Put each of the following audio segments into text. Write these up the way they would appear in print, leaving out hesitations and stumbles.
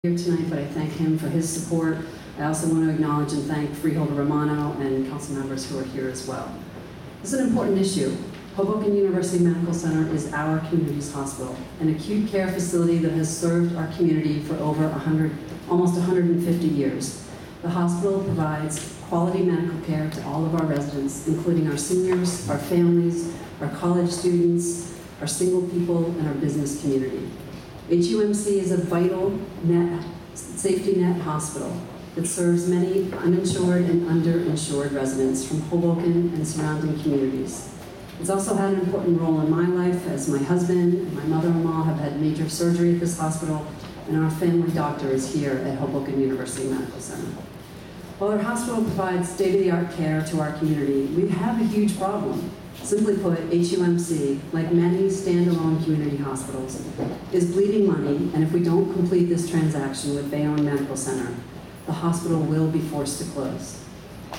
Here tonight, but I thank him for his support. I also want to acknowledge and thank Freeholder Romano and council members who are here as well. This is an important issue. Hoboken University Medical Center is our community's hospital, an acute care facility that has served our community for over almost 150 years. The hospital provides quality medical care to all of our residents, including our seniors, our families, our college students, our single people, and our business community. HUMC is a vital safety net hospital that serves many uninsured and underinsured residents from Hoboken and surrounding communities. It's also had an important role in my life, as my husband and my mother-in-law have had major surgery at this hospital, and our family doctor is here at Hoboken University Medical Center. While our hospital provides state-of-the-art care to our community, we have a huge problem. Simply put, HUMC, like many standalone community hospitals, is bleeding money, and if we don't complete this transaction with Bayonne Medical Center, the hospital will be forced to close.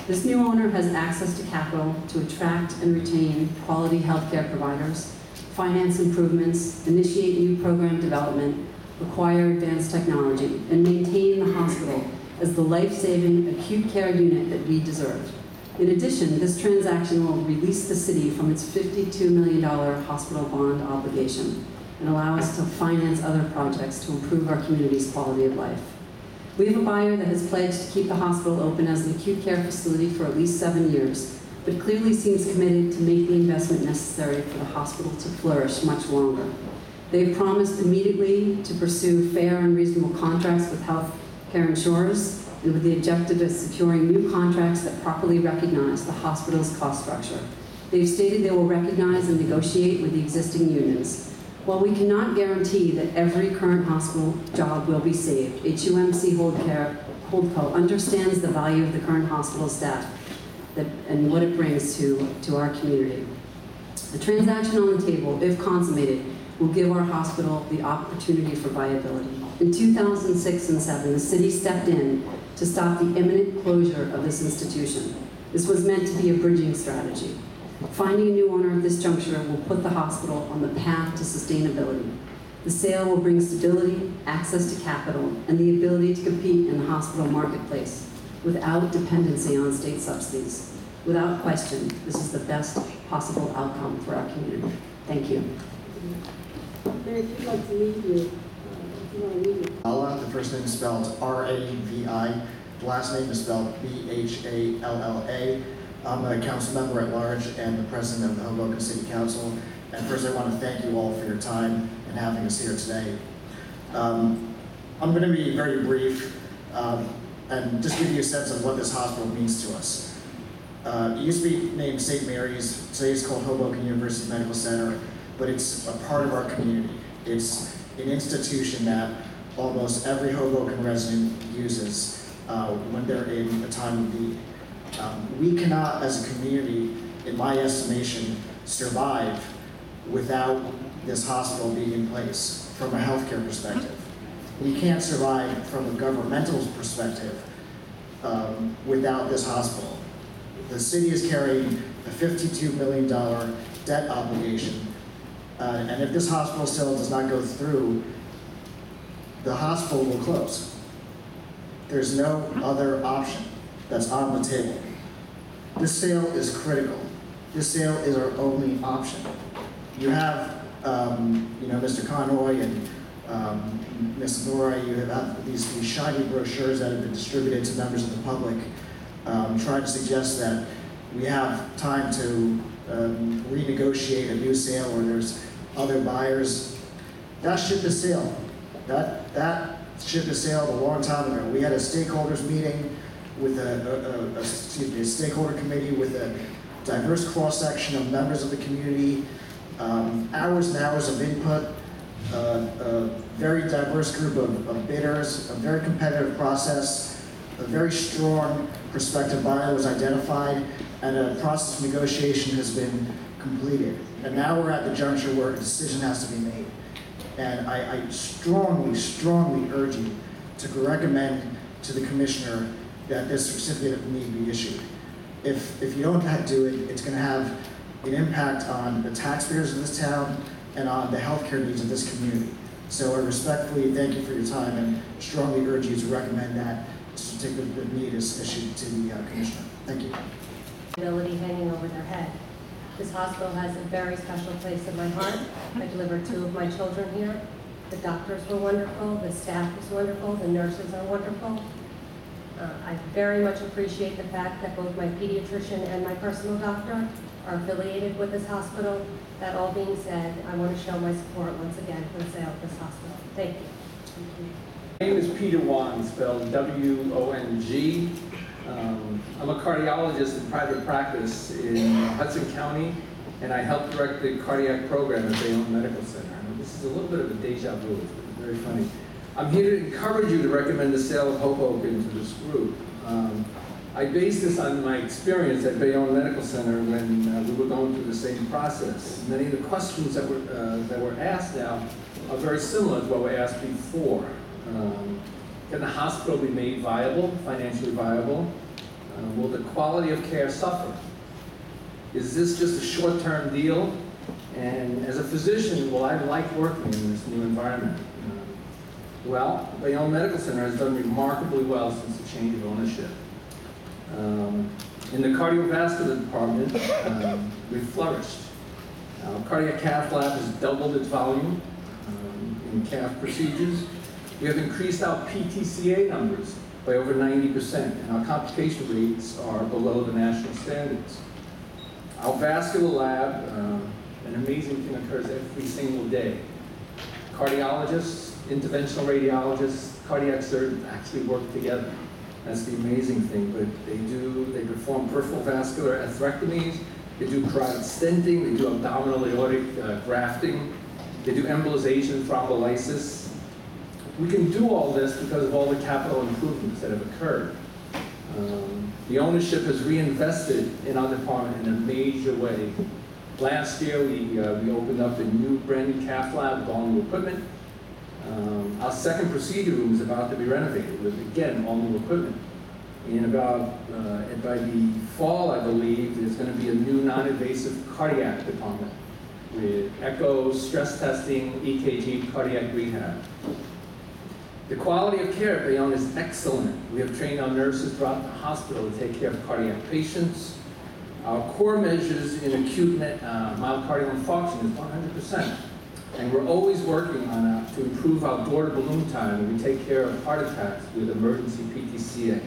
This new owner has access to capital to attract and retain quality healthcare providers, finance improvements, initiate new program development, acquire advanced technology, and maintain the hospital as the life-saving acute care unit that we deserve. In addition, this transaction will release the city from its $52 million hospital bond obligation and allow us to finance other projects to improve our community's quality of life. We have a buyer that has pledged to keep the hospital open as an acute care facility for at least 7 years, but clearly seems committed to make the investment necessary for the hospital to flourish much longer. They've promised immediately to pursue fair and reasonable contracts with health care insurers, and with the objective of securing new contracts that properly recognize the hospital's cost structure. They've stated they will recognize and negotiate with the existing unions. While we cannot guarantee that every current hospital job will be saved, HUMC Holdco understands the value of the current hospital staff and what it brings to our community. The transaction on the table, if consummated, will give our hospital the opportunity for viability. In 2006 and 2007, the city stepped in to stop the imminent closure of this institution. This was meant to be a bridging strategy. Finding a new owner at this juncture will put the hospital on the path to sustainability. The sale will bring stability, access to capital, and the ability to compete in the hospital marketplace without dependency on state subsidies. Without question, this is the best possible outcome for our community. Thank you. If you'd like to leave you. Alla, the first name is spelled R-A-V-I, the last name is spelled B-H-A-L-L-A. I'm a council member at large and the president of the Hoboken City Council. And first I want to thank you all for your time and having us here today. I'm going to be very brief and just give you a sense of what this hospital means to us. It used to be named St. Mary's, today it's called Hoboken University Medical Center, but it's a part of our community. It's an institution that almost every Hoboken resident uses when they're in a time of need. We cannot, as a community, in my estimation, survive without this hospital being in place from a healthcare perspective. We can't survive from a governmental perspective without this hospital. The city is carrying a $52 million debt obligation. And if this hospital sale does not go through, the hospital will close. There's no other option that's on the table. This sale is critical. This sale is our only option. You have, Mr. Conroy and Ms. Nora, you have these shiny brochures that have been distributed to members of the public, trying to suggest that we have time to renegotiate a new sale or there's other buyers. That ship is sailed. That ship is sailed a long time ago. We had a stakeholders meeting with a stakeholder committee with a diverse cross-section of members of the community, hours and hours of input, a very diverse group of bidders, a very competitive process, a very strong prospective buyer was identified, and a process of negotiation has been completed. And now we're at the juncture where a decision has to be made. And I strongly, strongly urge you to recommend to the commissioner that this certificate of need be issued. If you don't do it, it's going to have an impact on the taxpayers of this town and on the healthcare needs of this community. So I respectfully thank you for your time and strongly urge you to recommend that certificate of need is issued to the Commissioner. Thank you. Ability hanging over their head. This hospital has a very special place in my heart. I delivered 2 of my children here. The doctors were wonderful, the staff was wonderful, the nurses are wonderful. I very much appreciate the fact that both my pediatrician and my personal doctor are affiliated with this hospital. That all being said, I want to show my support once again for the sale of this hospital. Thank you. My name is Peter Wong, spelled W-O-N-G. I'm a cardiologist in private practice in Hudson County, and I help direct the cardiac program at Bayonne Medical Center. And this is a little bit of a deja vu, it's very funny. I'm here to encourage you to recommend the sale of Hoboken to this group. I base this on my experience at Bayonne Medical Center when we were going through the same process. Many of the questions that were asked now are very similar to what were asked before. Can the hospital be made viable, financially viable? Will the quality of care suffer? Is this just a short-term deal? And as a physician, will I like working in this new environment? Well, Bayonne Medical Center has done remarkably well since the change of ownership. In the cardiovascular department, we've flourished. Cardiac cath lab has doubled its volume in cath procedures. We have increased our PTCA numbers by over 90%, and our complication rates are below the national standards. Our vascular lab, an amazing thing occurs every single day. Cardiologists, interventional radiologists, cardiac surgeons actually work together. That's the amazing thing, but they perform peripheral vascular atherectomies, they do carotid stenting, they do abdominal aortic grafting, they do embolization, thrombolysis. We can do all this because of all the capital improvements that have occurred. The ownership has reinvested in our department in a major way. Last year, we opened up a new brand new cath lab with all new equipment. Our second procedure room is about to be renovated with, again, all new equipment. And by the fall, I believe, there's going to be a new non-invasive cardiac department with echoes, stress testing, EKG, cardiac rehab. The quality of care at Bayonne is excellent. We have trained our nurses throughout the hospital to take care of cardiac patients. Our core measures in acute myocardial infarction is 100%. And we're always working on to improve our door-to-balloon time when we take care of heart attacks with emergency PTCA.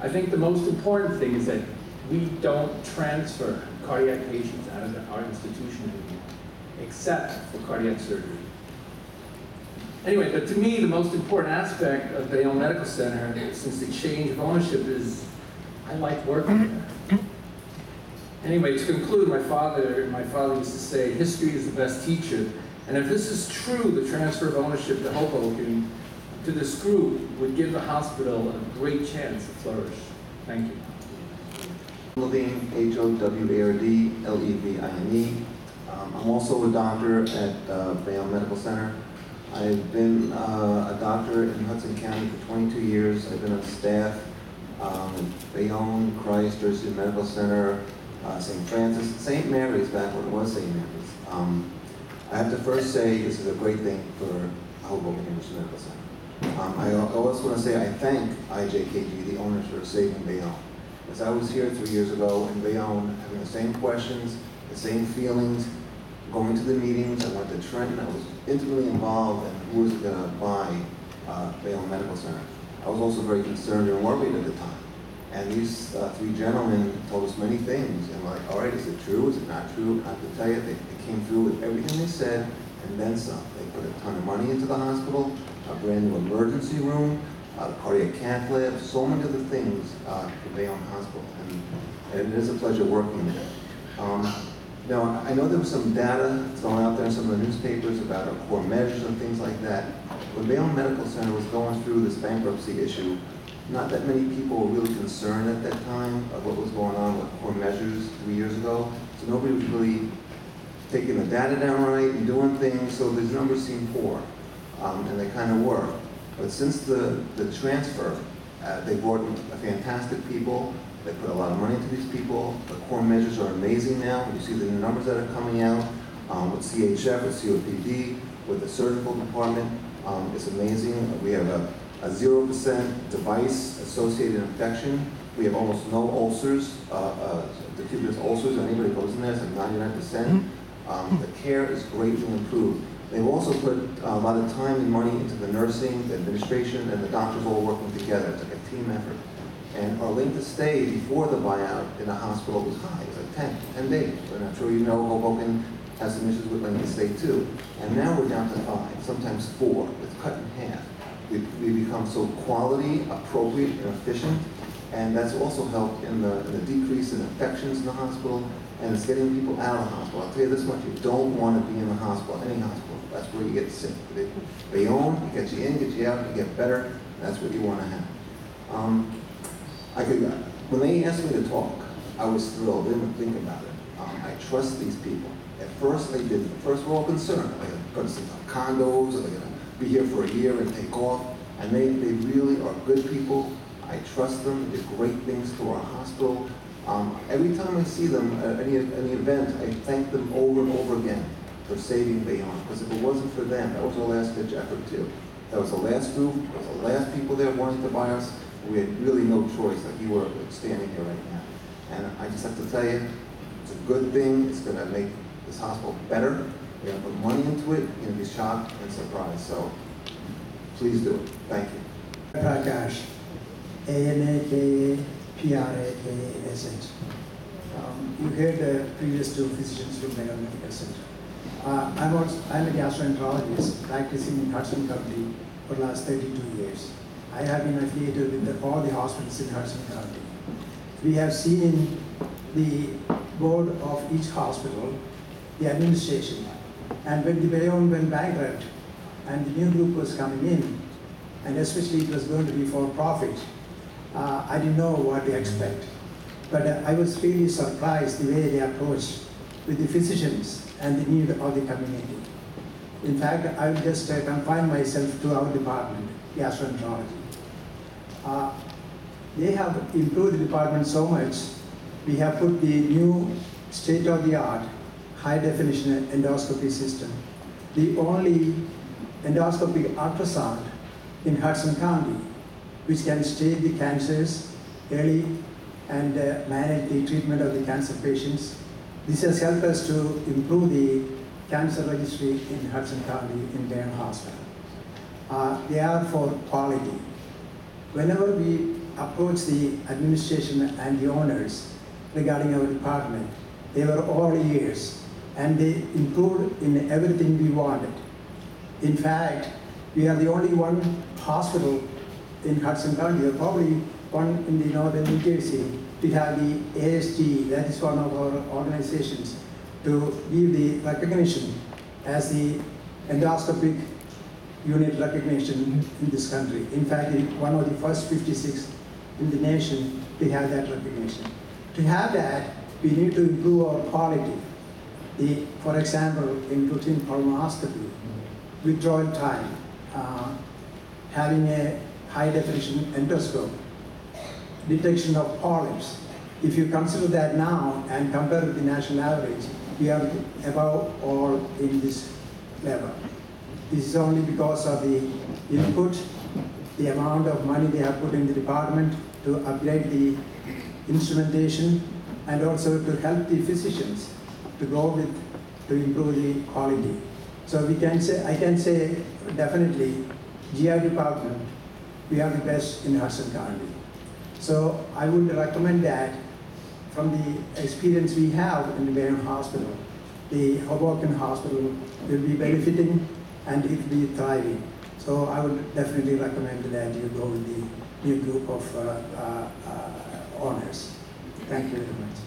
I think the most important thing is that we don't transfer cardiac patients out of our institution anymore, except for cardiac surgery. Anyway, but to me, the most important aspect of Bayonne Medical Center since the change of ownership is I like working there. Anyway, to conclude, my father used to say, history is the best teacher. And if this is true, the transfer of ownership to Hoboken, to this group, would give the hospital a great chance to flourish. Thank you. Levine, H-O-W-A-R-D-L-E-V-I-N-E. I'm also a doctor at Bayonne Medical Center. I've been a doctor in Hudson County for 22 years. I've been on staff at Bayonne, Christ, Jersey Medical Center, St. Francis, St. Mary's back when it was St. Mary's. I have to first say this is a great thing for Hoboken University Medical Center. I also want to say I thank IJKG, the owners, for saving Bayonne. As I was here 3 years ago in Bayonne, having the same questions, the same feelings, going to the meetings, I went to Trenton, I was intimately involved in who was going to buy Bayonne Medical Center. I was also very concerned and worried at the time. And these 3 gentlemen told us many things. And we're like, all right, is it true? Is it not true? I have to tell you, they came through with everything they said and then some. They put a ton of money into the hospital, a brand new emergency room, the cardiac cath lab, so many other things for Bayonne Hospital. And it is a pleasure working there. Now, I know there was some data thrown out there in some of the newspapers about our core measures and things like that. When Bayonne Medical Center was going through this bankruptcy issue, not that many people were really concerned at that time of what was going on with core measures 3 years ago. So nobody was really taking the data down right and doing things, so these numbers seemed poor, and they kind of were. But since the transfer, they brought in fantastic people. They put a lot of money into these people. The core measures are amazing now. You see the numbers that are coming out with CHF, with COPD. with the surgical department. It's amazing. We have a 0% device associated infection. We have almost no ulcers, decubitus ulcers. Anybody goes in there, it's like 99%. The care is greatly improved. They've also put a lot of time and money into the nursing, the administration, and the doctors all working together. It's like a team effort. And our length of stay before the buyout in the hospital was high. It was like 10 days. And I'm sure you know Hoboken has some issues with length of stay too. And now we're down to 5, sometimes 4. It's cut in half. We become so quality, appropriate, and efficient. And that's also helped in the decrease in infections in the hospital, and it's getting people out of the hospital. I'll tell you this much, you don't want to be in the hospital, any hospital. That's where you get sick. Bayonne, it gets you in, gets you out, you get better. That's what you want to have. When they asked me to talk, I was thrilled. I didn't think about it. I trust these people. At first, they did. First, we're all concerned. Are they going to put us in condos? Are they going to be here for a year and take off? And they really are good people. I trust them. They do great things to our hospital. Every time I see them at any event, I thank them over and over again for saving Bayonne. Because if it wasn't for them, that was our last ditch effort too. That was the last group. That was the last people there wanting to buy us. We had really no choice. Like you were standing here right now. And I just have to tell you, it's a good thing. It's going to make this hospital better. We're going to put money into it. You're going to be shocked and surprised. So please do it. Thank you. Prakash, ANAKPRAKSH. You heard the previous 2 physicians from Bayonne Medical Center. I'm a gastroenterologist practicing in Hudson County for the last 32 years. I have been affiliated with all the hospitals in Hudson County. We have seen the board of each hospital, the administration, and when the Bayonne went bankrupt and the new group was coming in, and especially it was going to be for profit, I didn't know what to expect. But I was really surprised the way they approached with the physicians and the need of the community. In fact, I would just confine myself to our department, gastroenterology. They have improved the department so much. We have put the new state-of-the-art high-definition endoscopy system, the only endoscopic ultrasound in Hudson County, which can stage the cancers early and manage the treatment of the cancer patients. This has helped us to improve the cancer registry in Hudson County in Bayonne Hospital. They are for quality. Whenever we approach the administration and the owners regarding our department, they were all ears, and they improved in everything we wanted. In fact, we are the only one hospital in Hudson County, or probably one in the northern New Jersey. We have the ASG, that is one of our organizations, to give the recognition as the endoscopic unit recognition in this country. In fact, one of the first 56 in the nation, we have that recognition. To have that, we need to improve our quality. For example, in routine colonoscopy, withdrawal time, having a high-definition endoscope, detection of polyps. If you consider that now and compare with the national average, we are above all in this level. This is only because of the input, the amount of money they have put in the department to upgrade the instrumentation, and also to help the physicians to go with, to improve the quality. So I can say definitely, GI department, we are the best in Hudson County. So I would recommend that from the experience we have in the Bayonne Hospital, the Hoboken Hospital will be benefiting and it will be thriving. So I would definitely recommend that you go with the new group of owners. Thank you very much.